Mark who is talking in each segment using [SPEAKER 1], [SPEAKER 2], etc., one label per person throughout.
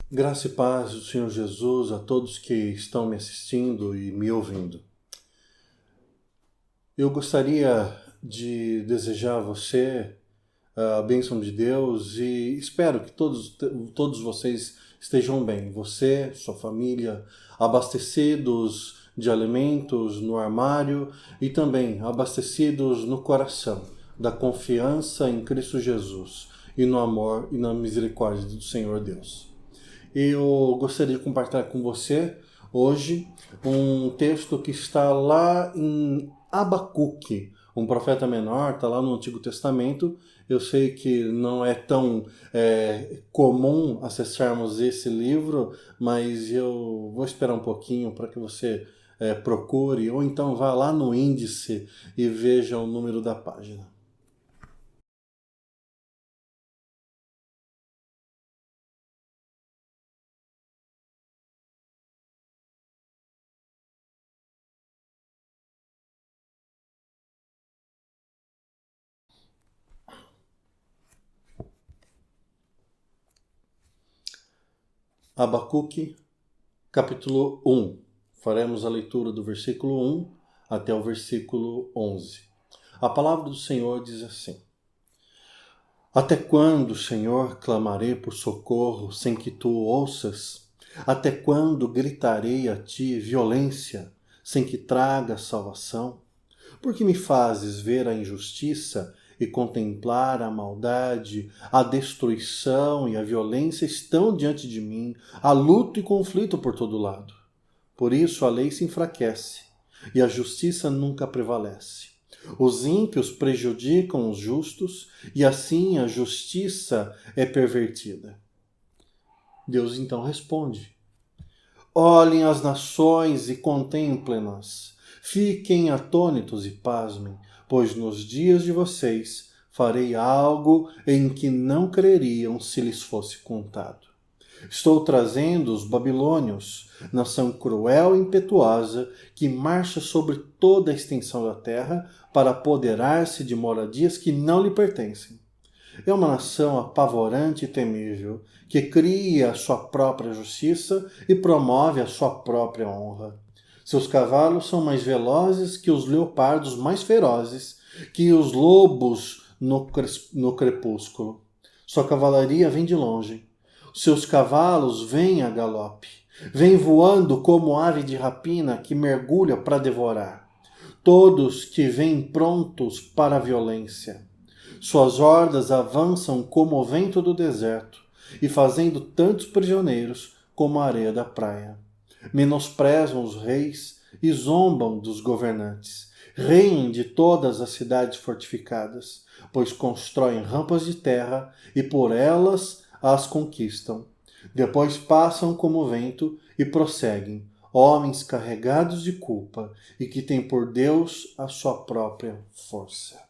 [SPEAKER 1] Graça e paz do Senhor Jesus a todos que estão me assistindo e me ouvindo. Eu gostaria de desejar a você a bênção de Deus e espero que todos vocês estejam bem. Você, sua família, abastecidos de alimentos no armário e também abastecidos no coração da confiança em Cristo Jesus e no amor e na misericórdia do Senhor Deus. Eu gostaria de compartilhar com você hoje um texto que está lá em Abacuque, um profeta menor, está lá no Antigo Testamento. Eu sei que não é tão comum acessarmos esse livro, mas eu vou esperar um pouquinho para que você procure, ou então vá lá no índice e veja o número da página. Abacuque, capítulo 1. Faremos a leitura do versículo 1 até o versículo 11. A palavra do Senhor diz assim: Até quando, Senhor, clamarei por socorro sem que tu ouças? Até quando gritarei a ti violência sem que traga salvação? Porque me fazes ver a injustiça e contemplar a maldade, a destruição e a violência estão diante de mim, há luto e conflito por todo lado. Por isso a lei se enfraquece e a justiça nunca prevalece. Os ímpios prejudicam os justos e assim a justiça é pervertida. Deus então responde: Olhem as nações e contemplem-nas. Fiquem atônitos e pasmem, pois nos dias de vocês farei algo em que não creriam se lhes fosse contado. Estou trazendo os babilônios, nação cruel e impetuosa, que marcha sobre toda a extensão da terra para apoderar-se de moradias que não lhe pertencem. É uma nação apavorante e temível, que cria a sua própria justiça e promove a sua própria honra. Seus cavalos são mais velozes que os leopardos mais ferozes, que os lobos no crepúsculo. Sua cavalaria vem de longe. Seus cavalos vêm a galope. Vêm voando como ave de rapina que mergulha para devorar. Todos que vêm prontos para a violência. Suas hordas avançam como o vento do deserto, e fazendo tantos prisioneiros como a areia da praia. Menosprezam os reis e zombam dos governantes. Riem de todas as cidades fortificadas, pois constroem rampas de terra e por elas as conquistam. Depois passam como vento e prosseguem, homens carregados de culpa e que têm por Deus a sua própria força.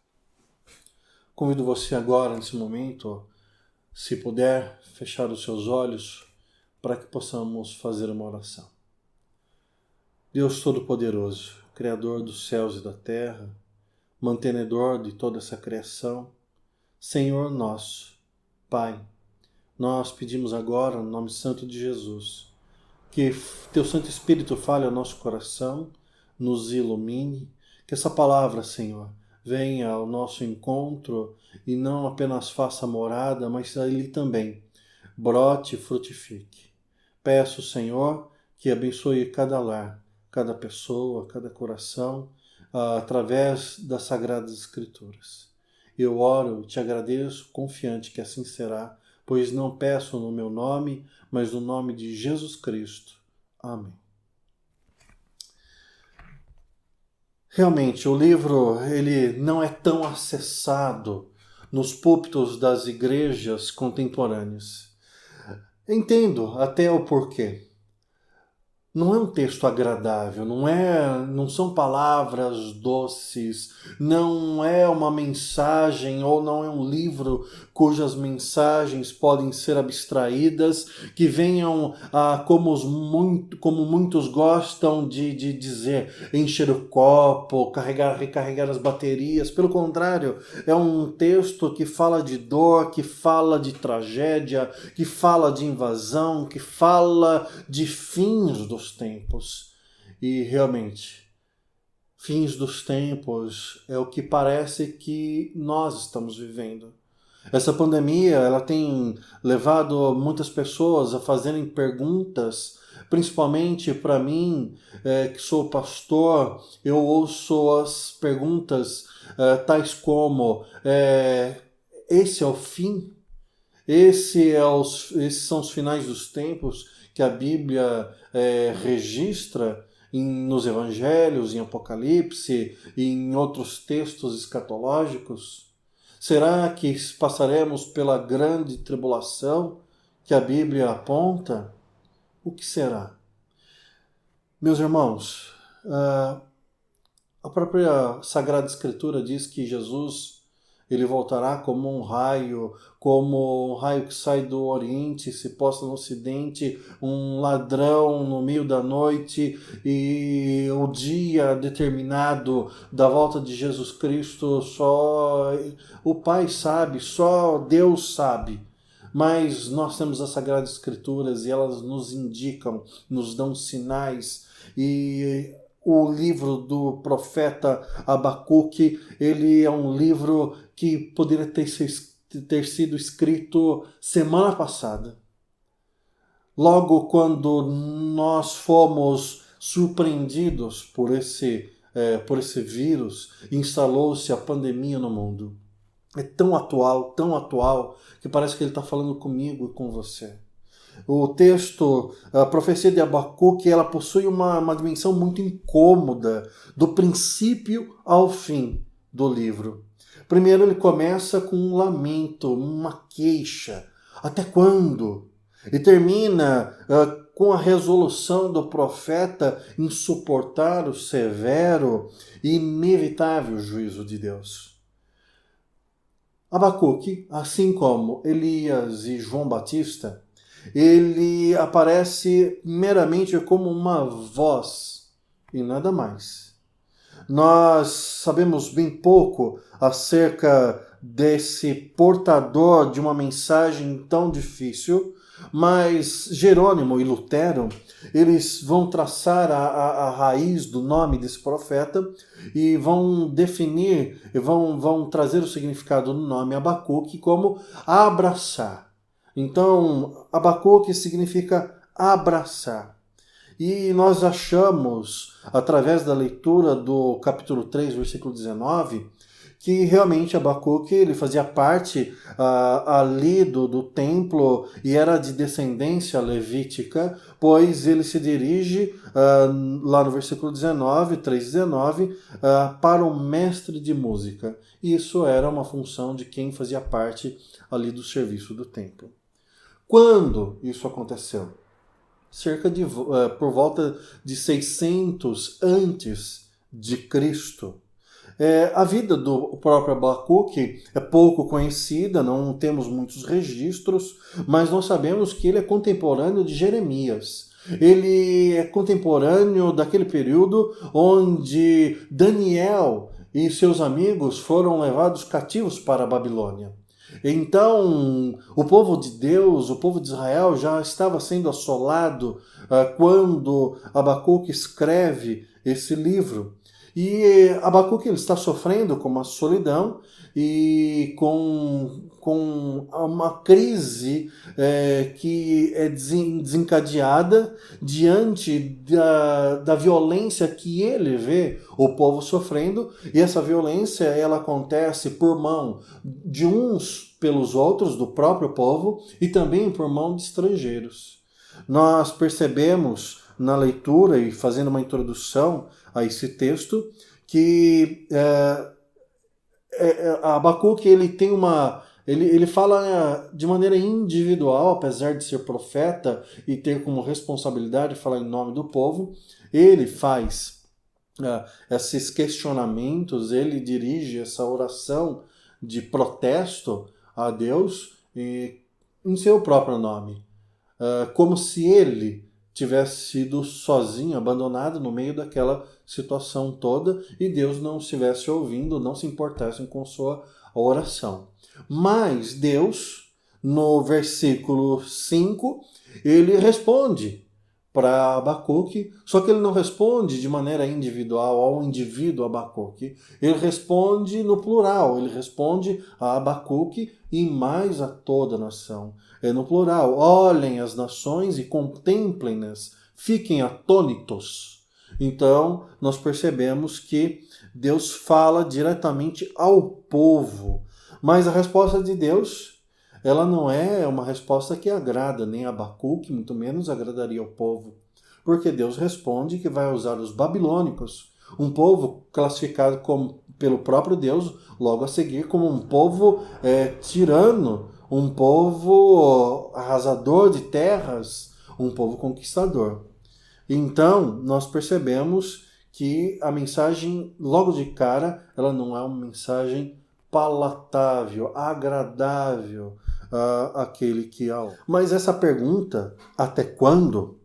[SPEAKER 1] Convido você agora, nesse momento, se puder, fechar os seus olhos para que possamos fazer uma oração. Deus Todo-Poderoso, Criador dos céus e da terra, mantenedor de toda essa criação, Senhor nosso, Pai, nós pedimos agora, no nome santo de Jesus, que Teu Santo Espírito fale ao nosso coração, nos ilumine, que essa palavra, Senhor, venha ao nosso encontro e não apenas faça morada, mas ali também brote e frutifique. Peço, Senhor, que abençoe cada lar, cada pessoa, cada coração, através das Sagradas Escrituras. Eu oro, te agradeço, confiante que assim será, pois não peço no meu nome, mas no nome de Jesus Cristo. Amém. Realmente, o livro ele não é tão acessado nos púlpitos das igrejas contemporâneas. Entendo até o porquê. não é um texto agradável, não são palavras doces, não é uma mensagem ou não é um livro cujas mensagens podem ser abstraídas, que venham como muitos gostam de dizer, encher o copo, recarregar as baterias. Pelo contrário, é um texto que fala de dor, que fala de tragédia, que fala de invasão, que fala de fins dos tempos. E realmente, fins dos tempos é o que parece que nós estamos vivendo. Essa pandemia, ela tem levado muitas pessoas a fazerem perguntas, principalmente para mim, que sou pastor. Eu ouço as perguntas tais como, esse é o fim? Esses são os finais dos tempos que a Bíblia registra nos Evangelhos, em Apocalipse e em outros textos escatológicos? Será que passaremos pela grande tribulação que a Bíblia aponta? O que será? Meus irmãos, a própria Sagrada Escritura diz que Jesus ele voltará como um raio que sai do Oriente e se posta no Ocidente, um ladrão no meio da noite, e o dia determinado da volta de Jesus Cristo só o Pai sabe, só Deus sabe. Mas nós temos as Sagradas Escrituras e elas nos indicam, nos dão sinais. E o livro do profeta Abacuque, ele é um livro que poderia ter sido escrito semana passada. Logo quando nós fomos surpreendidos por esse vírus, instalou-se a pandemia no mundo. É tão atual, que parece que ele está falando comigo e com você. O texto, a profecia de Abacuque, ela possui uma dimensão muito incômoda, do princípio ao fim do livro. Primeiro ele começa com um lamento, uma queixa. Até quando? E termina com a resolução do profeta em suportar o severo e inevitável juízo de Deus. Abacuque, assim como Elias e João Batista, ele aparece meramente como uma voz e nada mais. Nós sabemos bem pouco acerca desse portador de uma mensagem tão difícil, mas Jerônimo e Lutero, eles vão traçar a raiz do nome desse profeta e vão definir, vão trazer o significado do nome Abacuque como abraçar. Então, Abacuque significa abraçar. E nós achamos, através da leitura do capítulo 3, versículo 19, que realmente Abacuque ele fazia parte ali do templo e era de descendência levítica, pois ele se dirige, lá no versículo 19, 3,19, para o mestre de música. Isso era uma função de quem fazia parte ali do serviço do templo. Quando isso aconteceu? Por volta de 600 antes de Cristo. A vida do próprio Abacuque é pouco conhecida, não temos muitos registros, mas nós sabemos que ele é contemporâneo de Jeremias. Ele é contemporâneo daquele período onde Daniel e seus amigos foram levados cativos para a Babilônia. Então, o povo de Deus, o povo de Israel já estava sendo assolado quando Abacuque escreve esse livro. E Abacuque ele está sofrendo com uma solidão e com uma crise que é desencadeada diante da violência que ele vê o povo sofrendo, e essa violência ela acontece por mão de uns pelos outros, do próprio povo, e também por mão de estrangeiros. Nós percebemos na leitura e fazendo uma introdução a esse texto que Abacuque ele tem uma Ele fala de maneira individual, apesar de ser profeta e ter como responsabilidade falar em nome do povo. Ele faz esses questionamentos, ele dirige essa oração de protesto a Deus em seu próprio nome, como se ele tivesse sido sozinho, abandonado no meio daquela situação toda e Deus não estivesse ouvindo, não se importasse com sua oração. Mas Deus, no versículo 5, ele responde para Abacuque, só que ele não responde de maneira individual ao indivíduo Abacuque, ele responde no plural, ele responde a Abacuque e mais a toda a nação. É no plural, olhem as nações e contemplem-nas, fiquem atônitos. Então, nós percebemos que Deus fala diretamente ao povo, mas a resposta de Deus, ela não é uma resposta que agrada nem a Abacuque, muito menos agradaria ao povo. Porque Deus responde que vai usar os babilônicos, um povo classificado pelo próprio Deus, logo a seguir, como um povo tirano, um povo arrasador de terras, um povo conquistador. Então, nós percebemos que a mensagem, logo de cara, ela não é uma mensagem palatável, agradável àquele que a ouve. Mas essa pergunta, até quando,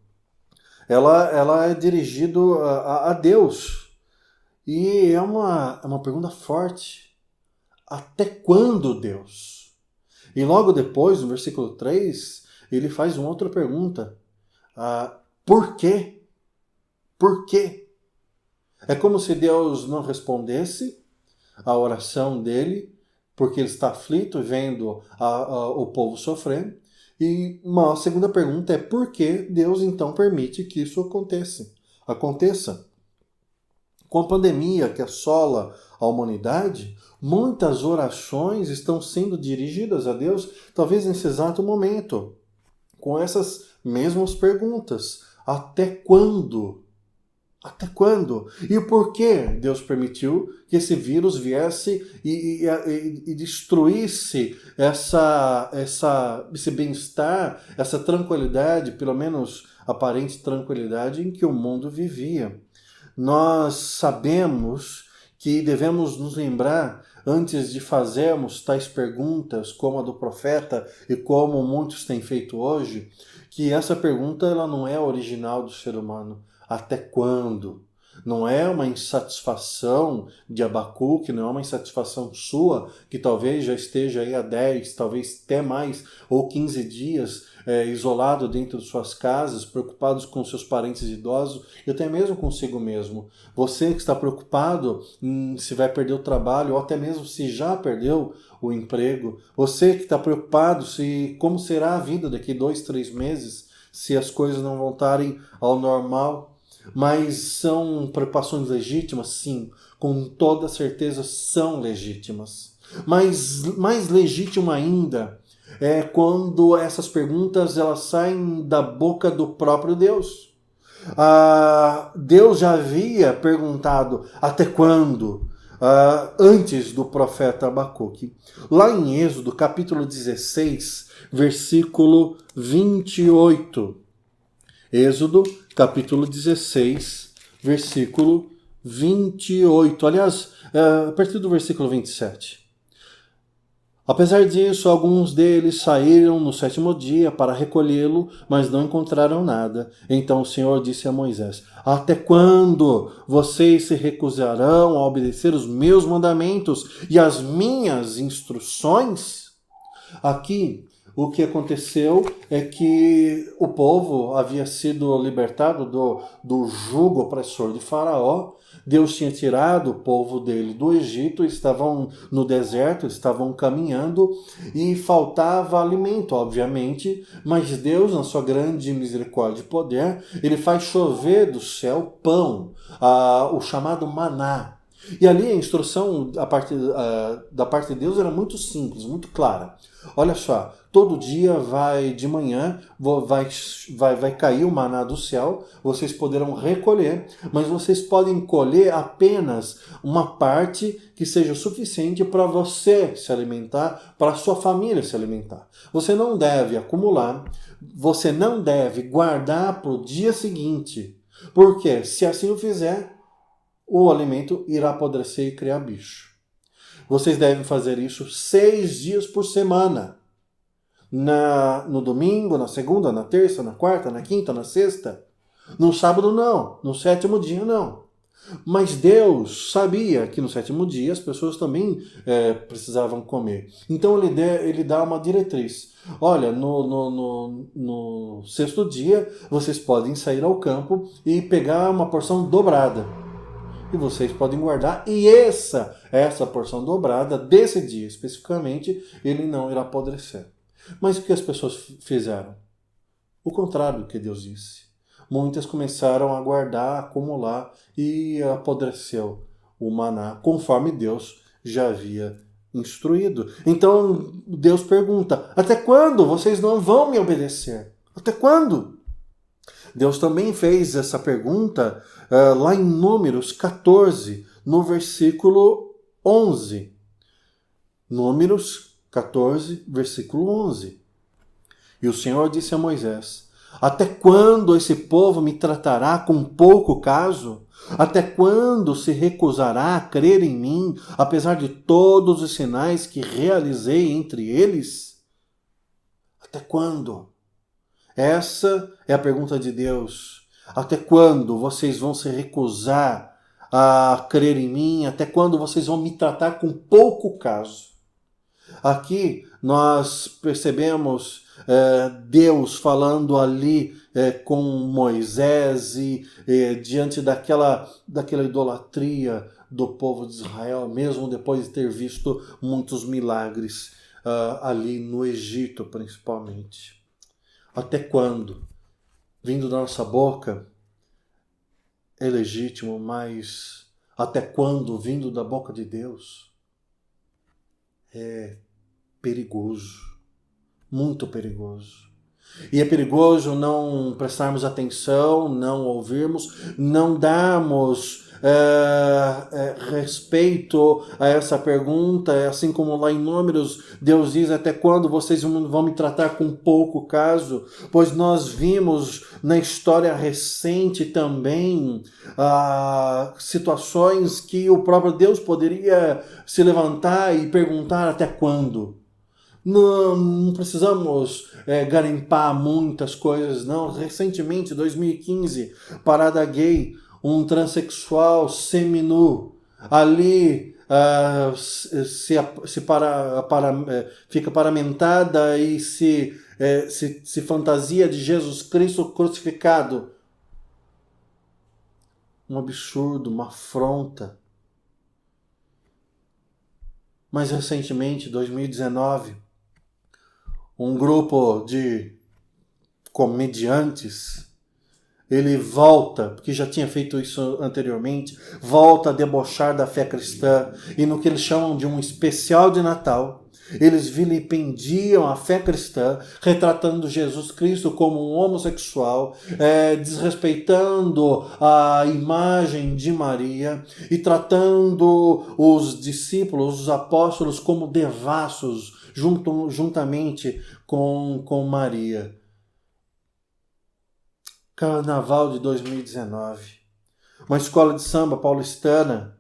[SPEAKER 1] ela é dirigida a Deus. E é uma pergunta forte. Até quando, Deus? E logo depois, no versículo 3, ele faz uma outra pergunta. Por quê? Por quê? É como se Deus não respondesse a oração dele, porque ele está aflito, vendo o povo sofrendo. E uma segunda pergunta é por que Deus então permite que isso aconteça? Com a pandemia que assola a humanidade, muitas orações estão sendo dirigidas a Deus, talvez nesse exato momento, com essas mesmas perguntas. Até quando? Até quando? E por que Deus permitiu que esse vírus viesse e destruísse esse bem-estar, essa tranquilidade, pelo menos aparente tranquilidade, em que o mundo vivia? Nós sabemos que devemos nos lembrar, antes de fazermos tais perguntas, como a do profeta e como muitos têm feito hoje, que essa pergunta ela não é original do ser humano. Até quando? Não é uma insatisfação de Abacuque, não é uma insatisfação sua, que talvez já esteja aí há 10, talvez até mais, ou 15 dias isolado dentro de suas casas, preocupados com seus parentes idosos e até mesmo consigo mesmo. Você que está preocupado se vai perder o trabalho ou até mesmo se já perdeu o emprego. Você que está preocupado como será a vida daqui 2, 3 meses, se as coisas não voltarem ao normal. Mas são preocupações legítimas? Sim, com toda certeza são legítimas. Mas mais legítimo ainda é quando essas perguntas elas saem da boca do próprio Deus. Deus já havia perguntado até quando? Antes do profeta Abacuque. Lá em Êxodo, capítulo 16, versículo 28. Êxodo, capítulo 16, versículo 28. Aliás, a partir do versículo 27. Apesar disso, alguns deles saíram no 7º dia para recolhê-lo, mas não encontraram nada. Então o Senhor disse a Moisés: até quando vocês se recusarão a obedecer os meus mandamentos e as minhas instruções? Aqui, o que aconteceu é que o povo havia sido libertado do jugo opressor de Faraó. Deus tinha tirado o povo dele do Egito, estavam no deserto, estavam caminhando e faltava alimento, obviamente, mas Deus, na sua grande misericórdia e poder, ele faz chover do céu pão, o chamado maná. E ali a instrução da parte de Deus era muito simples, muito clara. Olha só, todo dia de manhã, vai cair o maná do céu, vocês poderão recolher, mas vocês podem colher apenas uma parte que seja suficiente para você se alimentar, para a sua família se alimentar. Você não deve acumular, você não deve guardar para o dia seguinte, porque se assim o fizer, o alimento irá apodrecer e criar bicho. Vocês devem fazer isso 6 dias por semana. No domingo, na segunda, na terça, na quarta, na quinta, na sexta. No sábado não, no sétimo dia não. Mas Deus sabia que no sétimo dia as pessoas também precisavam comer. Então ele dá uma diretriz. Olha, no sexto dia vocês podem sair ao campo e pegar uma porção dobrada. E vocês podem guardar, e essa porção dobrada, desse dia especificamente, ele não irá apodrecer. Mas o que as pessoas fizeram? O contrário do que Deus disse. Muitas começaram a guardar, a acumular, e apodreceu o maná, conforme Deus já havia instruído. Então Deus pergunta, até quando vocês não vão me obedecer? Até quando? Deus também fez essa pergunta lá em Números 14, no versículo 11. Números 14, versículo 11. E o Senhor disse a Moisés, até quando esse povo me tratará com pouco caso? Até quando se recusará a crer em mim, apesar de todos os sinais que realizei entre eles? Até quando? Essa é a pergunta de Deus. Até quando vocês vão se recusar a crer em mim? Até quando vocês vão me tratar com pouco caso? Aqui nós percebemos Deus falando ali com Moisés e diante daquela idolatria do povo de Israel, mesmo depois de ter visto muitos milagres ali no Egito principalmente. Até quando? Vindo da nossa boca é legítimo, mas até quando vindo da boca de Deus é perigoso, muito perigoso. E é perigoso não prestarmos atenção, não ouvirmos, não darmos respeito a essa pergunta, assim como lá em Números, Deus diz, até quando vocês vão me tratar com pouco caso? Pois nós vimos na história recente também situações que o próprio Deus poderia se levantar e perguntar até quando? Não precisamos garimpar muitas coisas, não. Recentemente, 2015, parada gay, um transexual seminu, ali fica paramentada e se fantasia de Jesus Cristo crucificado. Um absurdo, uma afronta. Mais recentemente, 2019, um grupo de comediantes, ele volta, porque já tinha feito isso anteriormente, volta a debochar da fé cristã, e no que eles chamam de um especial de Natal, eles vilipendiam a fé cristã, retratando Jesus Cristo como um homossexual, desrespeitando a imagem de Maria e tratando os discípulos, os apóstolos, como devassos, juntamente com Maria. Carnaval de 2019. Uma escola de samba paulistana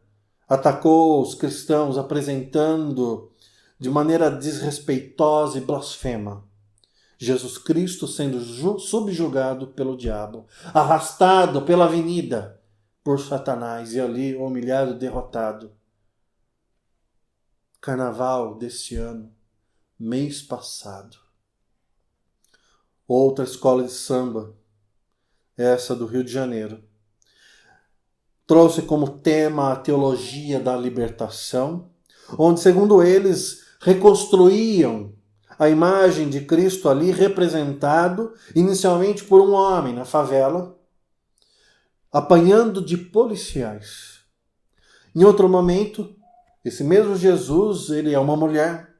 [SPEAKER 1] atacou os cristãos apresentando de maneira desrespeitosa e blasfema Jesus Cristo sendo subjugado pelo diabo, arrastado pela avenida por Satanás e ali humilhado, derrotado. Carnaval desse ano, mês passado. Outra escola de samba, essa do Rio de Janeiro, trouxe como tema a teologia da libertação, onde, segundo eles, reconstruíam a imagem de Cristo ali representado inicialmente por um homem na favela, apanhando de policiais. Em outro momento, esse mesmo Jesus, ele é uma mulher.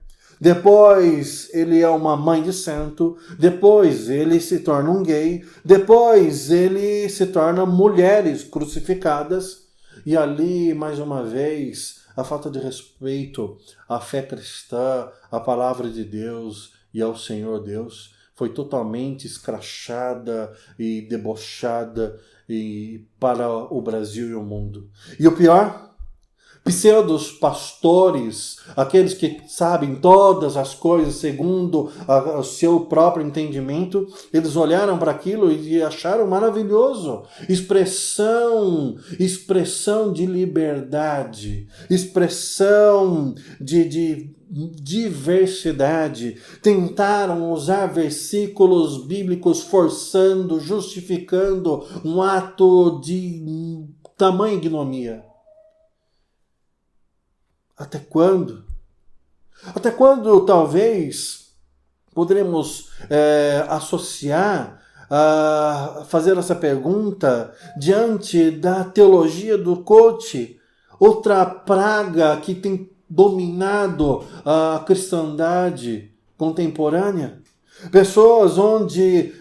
[SPEAKER 1] Depois ele é uma mãe de santo, depois ele se torna um gay, depois ele se torna mulheres crucificadas, e ali, mais uma vez, a falta de respeito à fé cristã, à palavra de Deus e ao Senhor Deus foi totalmente escrachada e debochada para o Brasil e o mundo. E o pior, pseudos pastores, aqueles que sabem todas as coisas segundo o seu próprio entendimento, eles olharam para aquilo e acharam maravilhoso. Expressão de liberdade, expressão de diversidade. Tentaram usar versículos bíblicos forçando, justificando um ato de tamanha ignomia. Até quando? Até quando, talvez, poderemos associar, fazer essa pergunta diante da teologia do coach, outra praga que tem dominado a cristandade contemporânea? Pessoas onde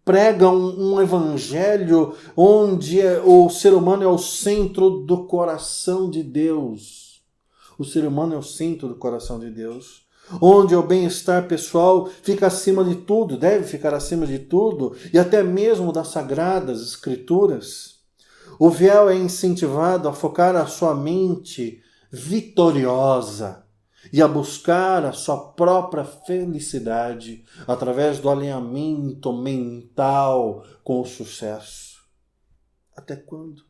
[SPEAKER 1] pregam um evangelho onde o ser humano é o centro do coração de Deus. O ser humano é o centro do coração de Deus. Onde o bem-estar pessoal fica acima de tudo, deve ficar acima de tudo, e até mesmo das sagradas escrituras. O fiel é incentivado a focar a sua mente vitoriosa e a buscar a sua própria felicidade através do alinhamento mental com o sucesso. Até quando?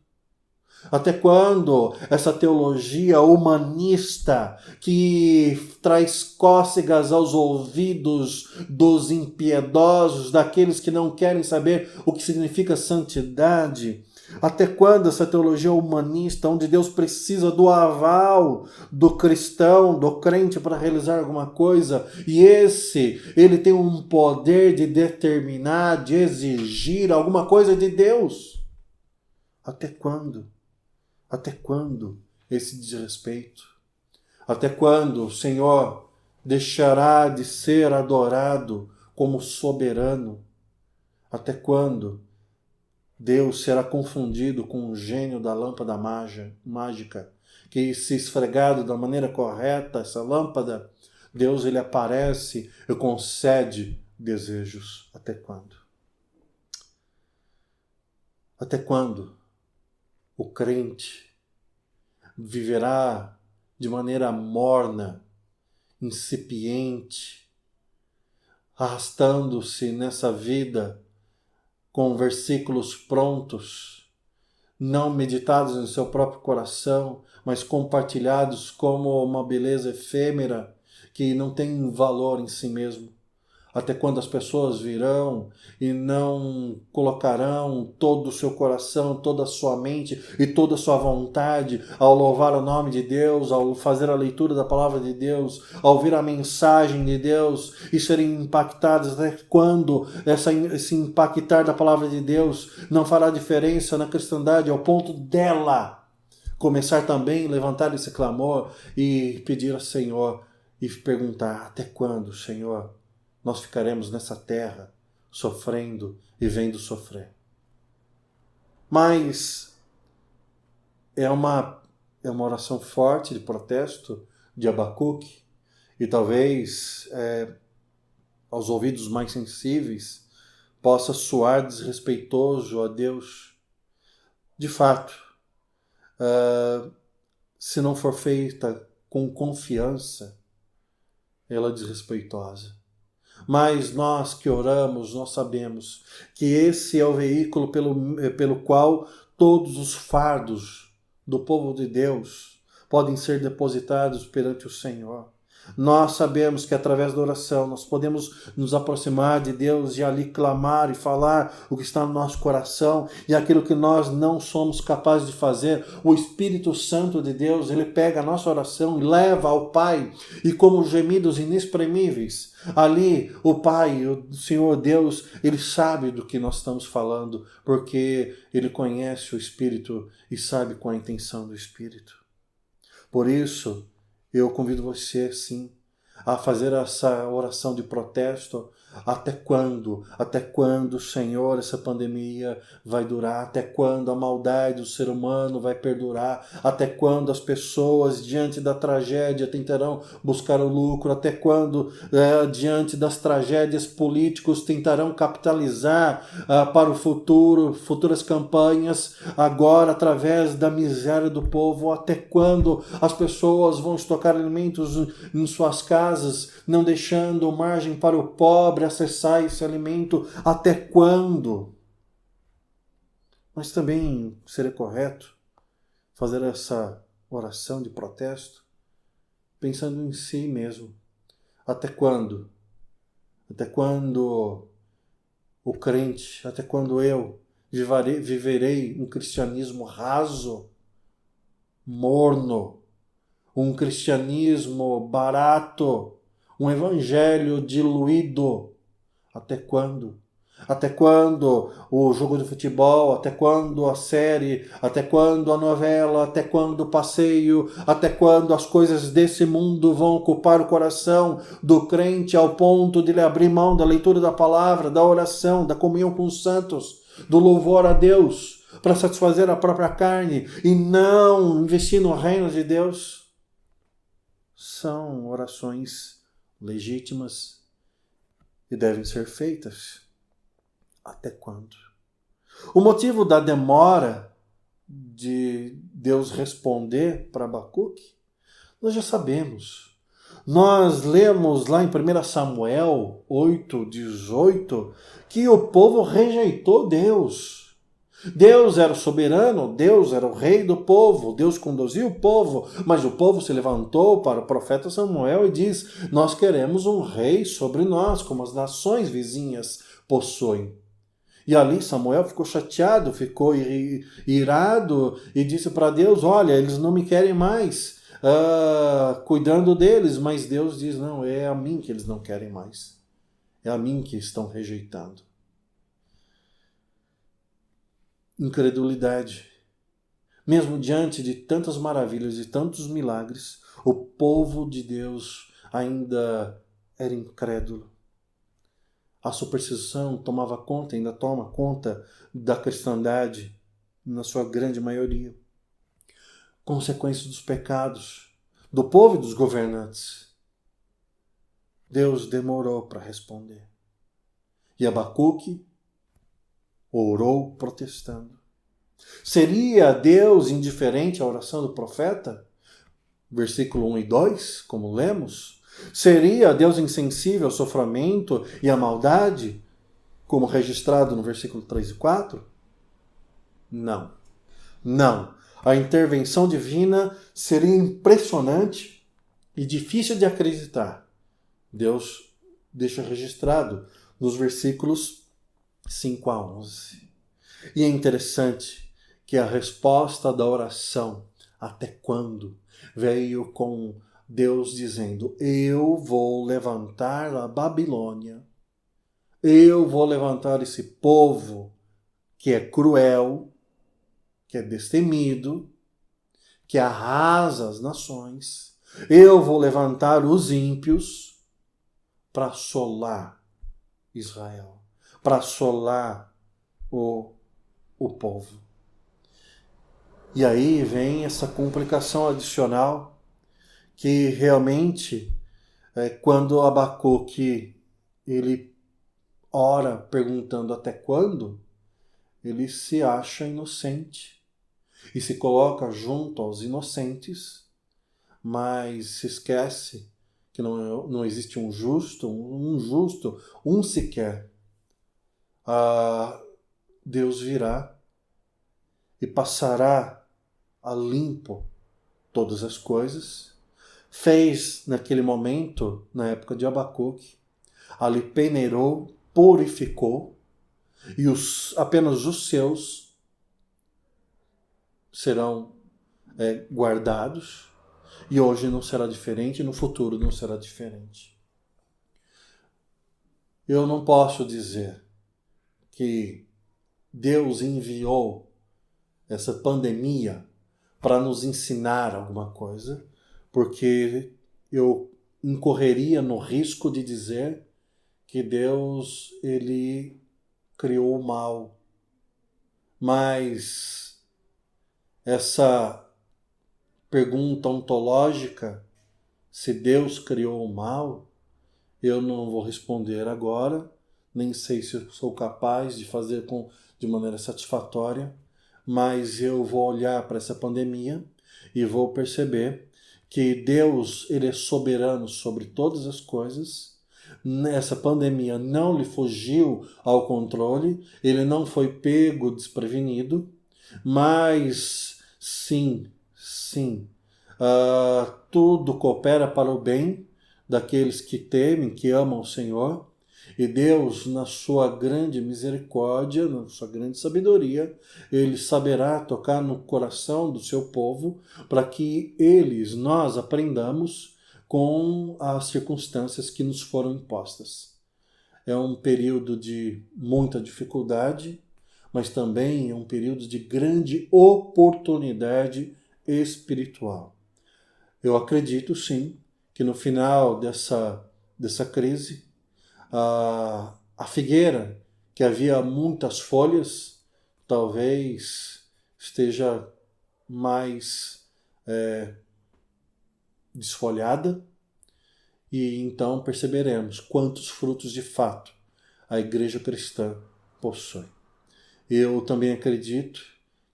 [SPEAKER 1] Até quando essa teologia humanista que traz cócegas aos ouvidos dos impiedosos, daqueles que não querem saber o que significa santidade? Até quando essa teologia humanista, onde Deus precisa do aval do cristão, do crente para realizar alguma coisa, e ele tem um poder de determinar, de exigir alguma coisa de Deus? Até quando? Até quando esse desrespeito? Até quando o Senhor deixará de ser adorado como soberano? Até quando Deus será confundido com um gênio da lâmpada mágica, que, se esfregado da maneira correta essa lâmpada, Deus ele aparece e concede desejos? Até quando? Até quando o crente viverá de maneira morna, incipiente, arrastando-se nessa vida com versículos prontos, não meditados em seu próprio coração, mas compartilhados como uma beleza efêmera que não tem valor em si mesmo? Até quando as pessoas virão e não colocarão todo o seu coração, toda a sua mente e toda a sua vontade ao louvar o nome de Deus, ao fazer a leitura da palavra de Deus, ao ouvir a mensagem de Deus e serem impactados? Até quando esse impactar da palavra de Deus não fará diferença na cristandade ao ponto dela começar também a levantar esse clamor e pedir ao Senhor e perguntar: até quando, Senhor, nós ficaremos nessa terra sofrendo e vendo sofrer? Mas é uma oração forte de protesto de Abacuque, e talvez aos ouvidos mais sensíveis possa soar desrespeitoso a Deus. De fato, se não for feita com confiança, ela é desrespeitosa. Mas nós que oramos, nós sabemos que esse é o veículo pelo qual todos os fardos do povo de Deus podem ser depositados perante o Senhor. Nós sabemos que através da oração nós podemos nos aproximar de Deus e ali clamar e falar o que está no nosso coração, e aquilo que nós não somos capazes de fazer, o Espírito Santo de Deus, ele pega a nossa oração e leva ao Pai, e como gemidos inexprimíveis, ali o Pai, o Senhor Deus, ele sabe do que nós estamos falando, porque ele conhece o Espírito e sabe qual é a intenção do Espírito. Por isso, eu convido você, sim, a fazer essa oração de protesto. Até quando? Até quando, Senhor, essa pandemia vai durar? Até quando a maldade do ser humano vai perdurar? Até quando as pessoas, diante da tragédia, tentarão buscar o lucro? Até quando, diante das tragédias, políticos tentarão capitalizar para o futuro, futuras campanhas, agora através da miséria do povo? Até quando as pessoas vão estocar alimentos em suas casas, não deixando margem para o pobre acessar esse alimento? Até quando? Mas também seria correto fazer essa oração de protesto pensando em si mesmo. Até quando? Até quando o crente, até quando eu viverei um cristianismo raso, morno, um cristianismo barato, um evangelho diluído? Até quando? Até quando o jogo de futebol? Até quando a série? Até quando a novela? Até quando o passeio? Até quando as coisas desse mundo vão ocupar o coração do crente ao ponto de ele abrir mão da leitura da palavra, da oração, da comunhão com os santos, do louvor a Deus, para satisfazer a própria carne e não investir no reino de Deus? São orações legítimas e devem ser feitas. Até quando? O motivo da demora de Deus responder para Abacuque, nós já sabemos. Nós lemos lá em 1 Samuel 8:18 que o povo rejeitou Deus. Deus era o soberano, Deus era o rei do povo, Deus conduzia o povo, mas o povo se levantou para o profeta Samuel e diz: nós queremos um rei sobre nós, como as nações vizinhas possuem. E ali Samuel ficou chateado, ficou irado e disse para Deus: olha, eles não me querem mais cuidando deles, mas Deus diz: não, é a mim que eles não querem mais, é a mim que estão rejeitando. Incredulidade. Mesmo diante de tantas maravilhas e tantos milagres, o povo de Deus ainda era incrédulo. A superstição tomava conta, ainda toma conta da cristandade, na sua grande maioria. Consequências dos pecados do povo e dos governantes. Deus demorou para responder. E Abacuque orou protestando. Seria Deus indiferente à oração do profeta? Versículo 1 e 2, como lemos. Seria Deus insensível ao sofrimento e à maldade, como registrado no versículo 3 e 4? Não. Não. A intervenção divina seria impressionante e difícil de acreditar. Deus deixa registrado nos versículos 5 a 11. E é interessante que a resposta da oração, até quando, veio com Deus dizendo: eu vou levantar a Babilônia, eu vou levantar esse povo que é cruel, que é destemido, que arrasa as nações, eu vou levantar os ímpios para assolar Israel, para assolar o povo. E aí vem essa complicação adicional que realmente, quando Abacuque ele ora perguntando até quando, ele se acha inocente e se coloca junto aos inocentes, mas se esquece que não existe um justo, um sequer. Deus virá e passará a limpo todas as coisas, fez naquele momento, na época de Abacuque, ali peneirou, purificou, e apenas os seus serão guardados, e hoje não será diferente, no futuro não será diferente. Eu não posso dizer que Deus enviou essa pandemia para nos ensinar alguma coisa, porque eu incorreria no risco de dizer que Deus, ele criou o mal. Mas essa pergunta ontológica, se Deus criou o mal, eu não vou responder agora, nem sei se eu sou capaz de fazer de maneira satisfatória, mas eu vou olhar para essa pandemia e vou perceber que Deus, ele é soberano sobre todas as coisas. Essa pandemia não lhe fugiu ao controle, ele não foi pego desprevenido, mas sim, tudo coopera para o bem daqueles que temem, que amam o Senhor, e Deus, na sua grande misericórdia, na sua grande sabedoria, ele saberá tocar no coração do seu povo para que nós aprendamos com as circunstâncias que nos foram impostas. É um período de muita dificuldade, mas também é um período de grande oportunidade espiritual. Eu acredito, sim, que no final dessa crise, a figueira, que havia muitas folhas, talvez esteja mais desfolhada, e então perceberemos quantos frutos de fato a igreja cristã possui. Eu também acredito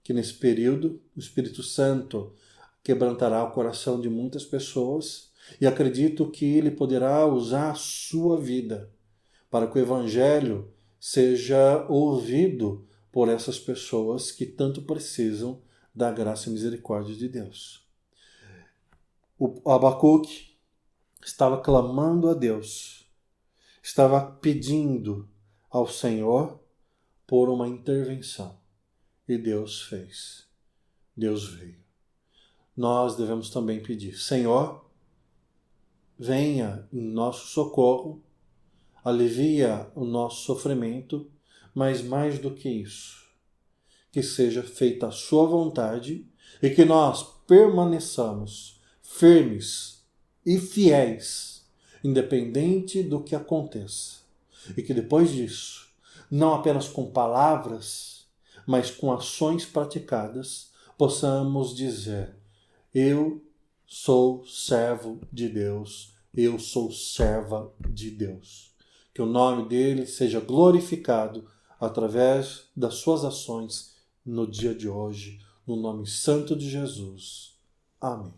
[SPEAKER 1] que nesse período o Espírito Santo quebrantará o coração de muitas pessoas, e acredito que ele poderá usar a sua vida para que o Evangelho seja ouvido por essas pessoas que tanto precisam da graça e misericórdia de Deus. O Abacuque estava clamando a Deus, estava pedindo ao Senhor por uma intervenção. E Deus fez. Deus veio. Nós devemos também pedir: Senhor, venha em nosso socorro, alivia o nosso sofrimento, mas mais do que isso, que seja feita a sua vontade e que nós permaneçamos firmes e fiéis, independente do que aconteça. E que depois disso, não apenas com palavras, mas com ações praticadas, possamos dizer: eu sou servo de Deus, eu sou serva de Deus. Que o nome dele seja glorificado através das suas ações no dia de hoje, no nome santo de Jesus. Amém.